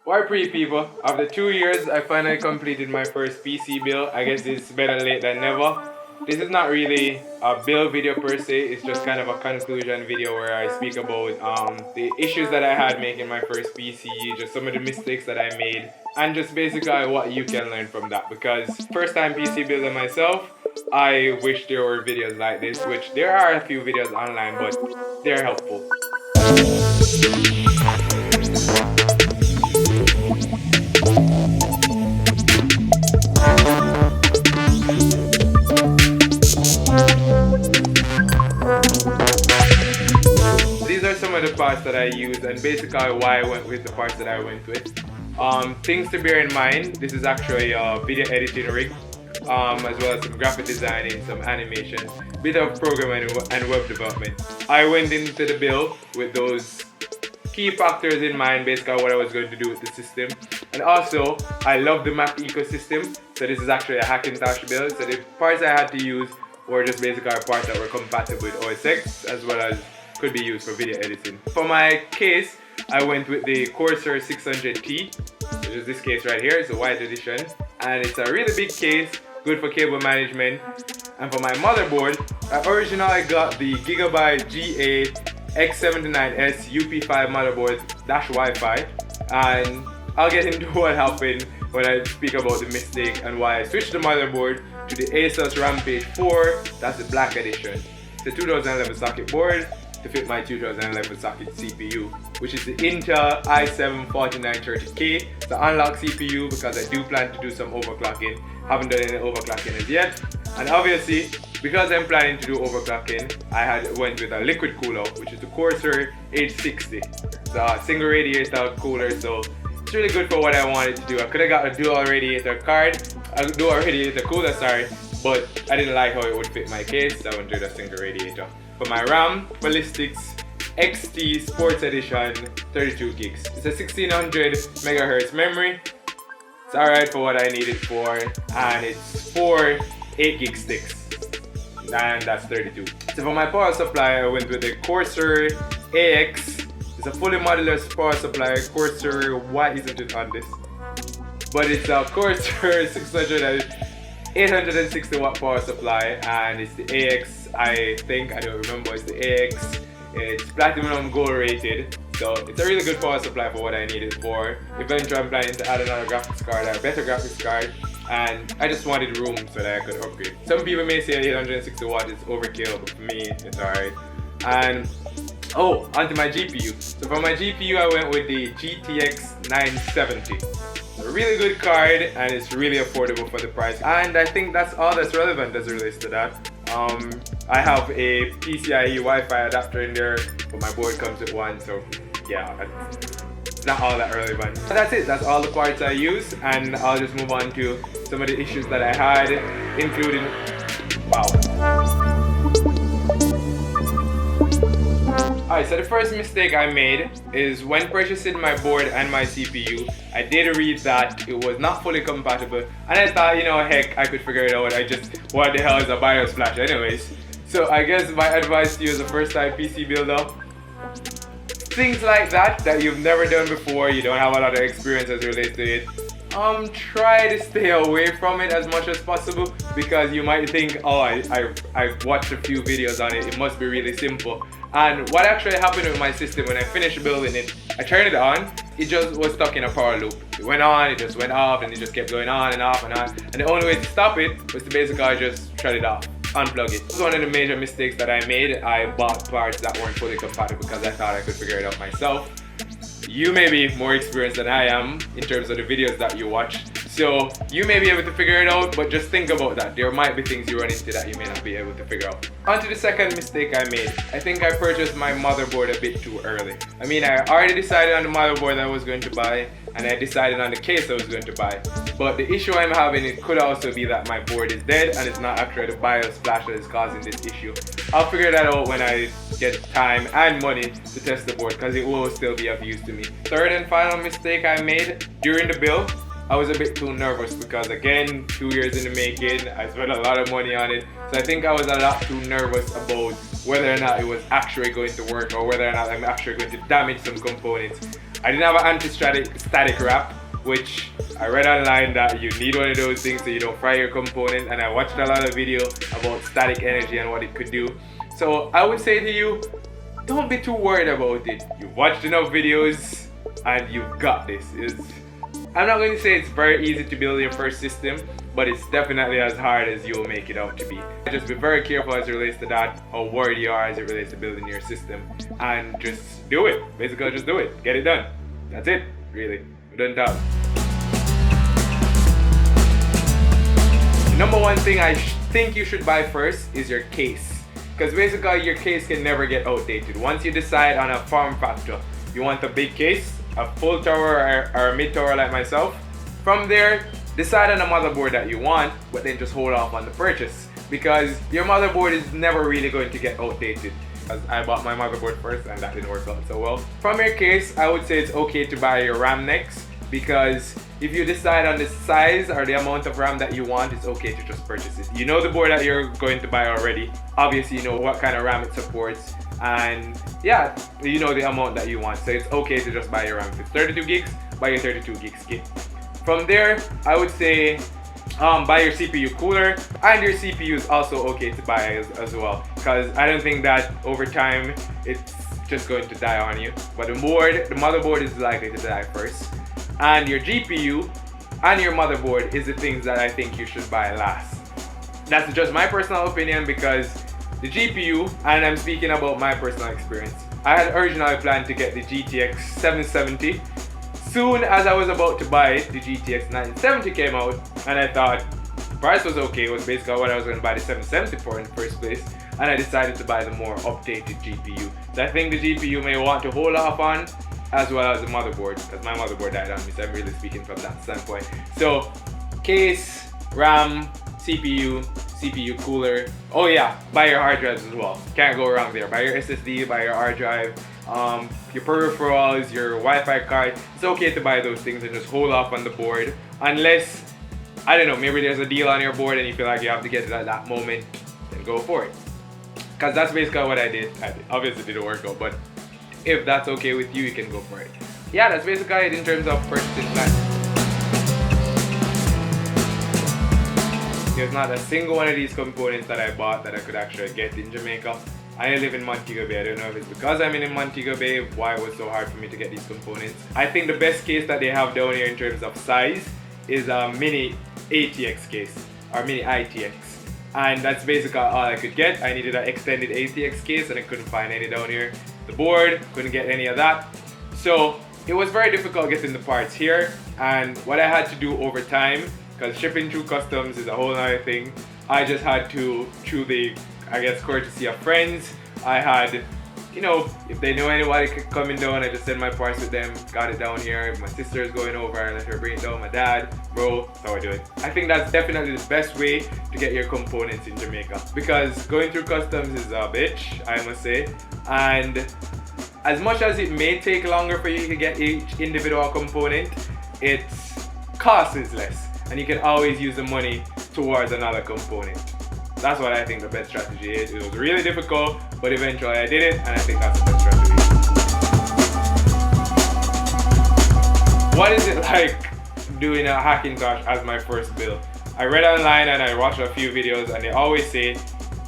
Why pre people? After 2 years, I finally completed my first PC build. I guess it's better late than never. This is not really a build video per se, it's just kind of a conclusion video where I speak about the issues that I had making my first PC, just some of the mistakes that I made, and just basically what you can learn from that. Because first time PC builder myself, I wish there were videos like this, which there are a few videos online, but they're helpful. These are some of the parts that I used and basically why I went with the parts that I went with. Things to bear in mind, this is actually a video editing rig, as well as some graphic designing, some animation, bit of programming and web development. I went into the build with those key factors in mind, basically what I was going to do with the system. And also, I love the Mac ecosystem, so this is actually a Hackintosh build, so the parts I had to use were just basically parts that were compatible with OS X, as well as could be used for video editing. For my case, I went with the Corsair 600T, which is this case right here. It's a white edition, and it's a really big case, good for cable management. And for my motherboard, I originally got the Gigabyte GA X79S UP5 motherboard dash Wi-Fi, and I'll get into what happened when I speak about the mistake and why I switched the motherboard to the Asus Rampage 4, that's the black edition. It's a 2011 socket board to fit my 2011 socket CPU, which is the Intel i7-4930K. It's an unlock CPU because I do plan to do some overclocking. Haven't done any overclocking as yet. And obviously, because I'm planning to do overclocking, I went with a liquid cooler, which is the Corsair H60. It's a single radiator cooler, so it's really good for what I wanted to do. I could have got a dual radiator cooler, but I didn't like how it would fit my case, so I went with a single radiator. For my RAM, Ballistics XT Sports Edition 32 gigs. It's a 1600 megahertz memory. It's alright for what I need it for, and it's 4 8 gig sticks, and that's 32. So for my power supply, I went with the Corsair AX. It's a fully modular power supply. Corsair, why isn't it on this? But it's a Corsair 860 watt power supply, and it's the AX, I don't remember, it's the AX. It's platinum gold rated, so it's a really good power supply for what I need it for. Eventually I'm planning to add another graphics card, a better graphics card, and I just wanted room so that I could upgrade. Some people may say 860 watt is overkill, but for me it's alright. And onto my GPU. So for my GPU I went with the GTX 970. A really good card, and it's really affordable for the price. And I think that's all that's relevant as it relates to that. I have a PCIe Wi-Fi adapter in there, but my board comes with one, so yeah, it's not all that relevant. But that's it, that's all the parts I use, and I'll just move on to some of the issues that I had, including, Alright, so the first mistake I made is when purchasing my board and my CPU, I did read that it was not fully compatible, and I thought, heck, I could figure it out. What the hell is a BIOS flash anyways? So I guess my advice to you as a first time PC builder, things like that you've never done before, you don't have a lot of experience as it relates to it, try to stay away from it as much as possible, because you might think, I've watched a few videos on it, it must be really simple. And what actually happened with my system when I finished building it, I turned it on, it just was stuck in a power loop. It went on, it just went off, and it just kept going on and off and on. And the only way to stop it was to basically just shut it off, unplug it. This was one of the major mistakes that I made. I bought parts that weren't fully compatible because I thought I could figure it out myself. You may be more experienced than I am in terms of the videos that you watch, so you may be able to figure it out, but just think about that. There might be things you run into that you may not be able to figure out. On to the second mistake I made. I think I purchased my motherboard a bit too early. I already decided on the motherboard that I was going to buy, and I decided on the case I was going to buy. But the issue I'm having, it could also be that my board is dead and it's not actually the BIOS flash that is causing this issue. I'll figure that out when I get time and money to test the board, because it will still be of use to me. Third and final mistake I made during the build I was a bit too nervous because again, 2 years in the making, I spent a lot of money on it. So I think I was a lot too nervous about whether or not it was actually going to work or whether or not I'm actually going to damage some components. I didn't have an anti-static wrap, which I read online that you need one of those things so you don't fry your component, and I watched a lot of video about static energy and what it could do. So I would say to you, don't be too worried about it. You've watched enough videos and you've got this. I'm not going to say it's very easy to build your first system, but it's definitely as hard as you'll make it out to be. Just be very careful as it relates to that, how worried you are as it relates to building your system, and just do it. Basically just do it. Get it done. That's it, really. We're done talk. The number one thing I think you should buy first is your case. Because basically your case can never get outdated. Once you decide on a form factor, you want a big case, a full tower or a mid tower like myself. From there, decide on a motherboard that you want, but then just hold off on the purchase. Because your motherboard is never really going to get outdated. As I bought my motherboard first and that didn't work out so well. From your case, I would say it's okay to buy your RAM next, because if you decide on the size or the amount of RAM that you want, it's okay to just purchase it. You know the board that you're going to buy already. Obviously, you know what kind of RAM it supports, and yeah, you know the amount that you want. So it's okay to just buy your RAM. If it's 32 gigs, buy your 32 gigs kit. From there, I would say buy your CPU cooler, and your CPU is also okay to buy as well, because I don't think that over time it's just going to die on you. But the motherboard is likely to die first. And your GPU and your motherboard is the things that I think you should buy last. That's just my personal opinion, because the GPU, and I'm speaking about my personal experience, I had originally planned to get the GTX 770. Soon as I was about to buy it, the GTX 970 came out, and I thought the price was okay. It was basically what I was going to buy the 770 for in the first place, and I decided to buy the more updated GPU. So I think the GPU may want to hold off on, as well as the motherboard, because my motherboard died on me, so I'm really speaking from that standpoint. So, case, RAM, CPU, CPU cooler. Oh yeah, buy your hard drives as well. Can't go wrong there. Buy your SSD, buy your hard drive, your peripherals, your Wi-Fi card. It's okay to buy those things and just hold off on the board, unless, I don't know, maybe there's a deal on your board and you feel like you have to get it at that moment, then go for it. Because that's basically what I did. Obviously didn't work out, but if that's okay with you, you can go for it. Yeah, that's basically it in terms of purchasing plan. There's not a single one of these components that I bought that I could actually get in Jamaica. I live in Montego Bay. I don't know if it's because I'm in Montego Bay why it was so hard for me to get these components. I think the best case that they have down here in terms of size is a mini ATX case, or mini ITX. And that's basically all I could get. I needed an extended ATX case and I couldn't find any down here. The board, couldn't get any of that. So it was very difficult getting the parts here, and what I had to do over time, because shipping through customs is a whole other thing, I just had to, through the, I guess, courtesy of friends, I had, you know, if they know anybody coming down, I just send my parts with them, got it down here. If my sister is going over, I let her bring it down. My dad, bro, that's how I do it. I think that's definitely the best way to get your components in Jamaica, because going through customs is a bitch, I must say. And as much as it may take longer for you to get each individual component, its cost is less, and you can always use the money towards another component. That's what I think the best strategy is. It was really difficult, but eventually I did it, and I think that's the best strategy. What is it like doing a Hackintosh as my first build? I read online and I watched a few videos, and they always say,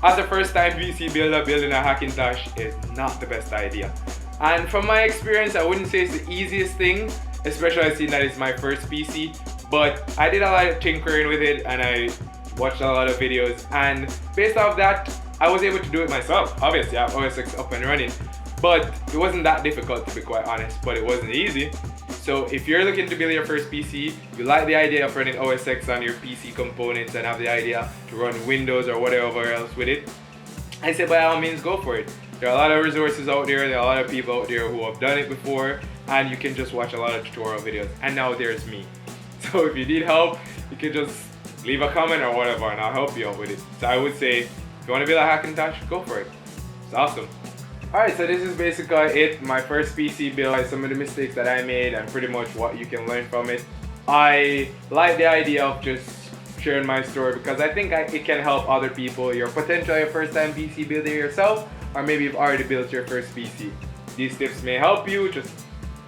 as a first time PC builder, building a Hackintosh is not the best idea. And from my experience, I wouldn't say it's the easiest thing, especially seeing that it's my first PC, but I did a lot of tinkering with it and I watched a lot of videos, and based off that, I was able to do it myself. Obviously, I have OS X up and running, but it wasn't that difficult, to be quite honest, but it wasn't easy. So if you're looking to build your first PC, you like the idea of running OS X on your PC components and have the idea to run Windows or whatever else with it, I say by all means go for it. There are a lot of resources out there, there are a lot of people out there who have done it before, and you can just watch a lot of tutorial videos. And now there's me. So if you need help, you can just leave a comment or whatever and I'll help you out with it. So I would say, if you want to build a Hackintosh, go for it. It's awesome. Alright, so this is basically it. My first PC build, some of the mistakes that I made and pretty much what you can learn from it. I like the idea of just sharing my story because I think it can help other people. You're potentially a first time PC builder yourself, or maybe you've already built your first PC. These tips may help you, just,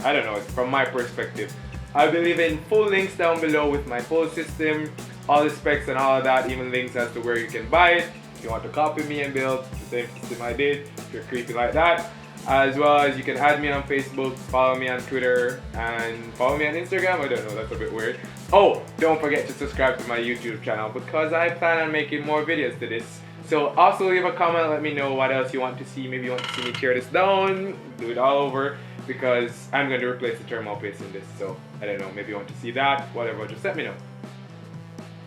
I don't know, it's from my perspective. I'll be leaving full links down below with my full system, all the specs and all of that, even links as to where you can buy it. If you want to copy me and build the same system I did, if you're creepy like that. As well as you can add me on Facebook, follow me on Twitter, and follow me on Instagram. I don't know, that's a bit weird. Oh, don't forget to subscribe to my YouTube channel because I plan on making more videos to this. So also leave a comment, let me know what else you want to see. Maybe you want to see me tear this down, do it all over, because I'm going to replace the thermal paste in this. So I don't know, maybe you want to see that, whatever, just let me know.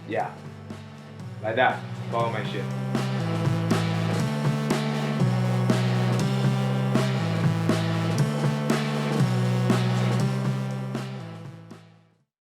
Yeah, like that, follow my shit.